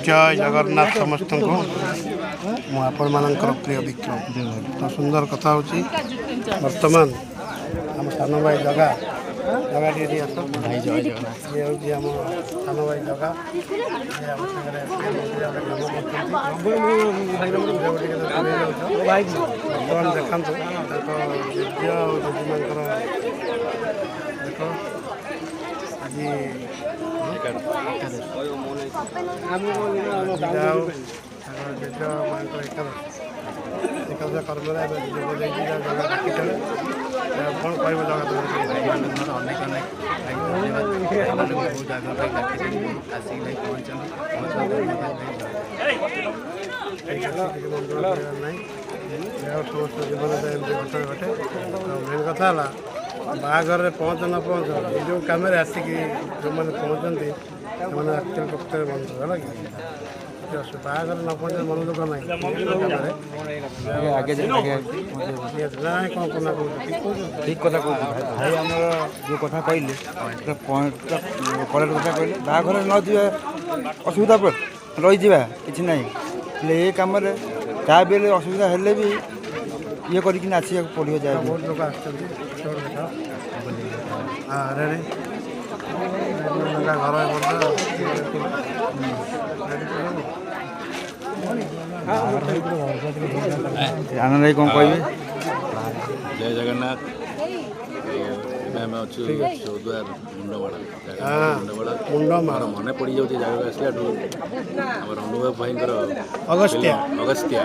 जय जगन्नाथ समस्त को प्रिय विक्रम तो सुंदर कथा होची वर्तमान आम सान भाई जगह जगह टी आस भाई जय जगन्नाथ ये हूँ आम सान भाई जगह वर्तमान देखा देख आज जेज माँ एकादश कर्म जोग जगह डाकिले कौन कह जगह अनेक अनेक बहुत जगह आसिक नहीं समस्त जीवन घटे घटे मेन कथा बाहाघर पहुँच न पहुँच जो कम आसिक जो मैंने पहुँचती से आक्चुअल प्रकृत बंधु है कि बाहाघर न पहुँचे मन दुख ना कौन कौन ठीक कथा कहूँ भाई आम जो कथा कहले करेक्ट कथा कहले बाहाघर न जा असुविधा रही कि ना ये कम क्या भी असुविधा हेल्ले भी ये करके आसिया पड़ो जाए बहुत लोग आर आनंद भाई कौन कहे जय जगन्नाथ आम अच्छु चौद्वार मुंडमाड़ मन पड़ जाऊँ जगह आसला आम अनुभव भाई अगस्त्या अगस्त्या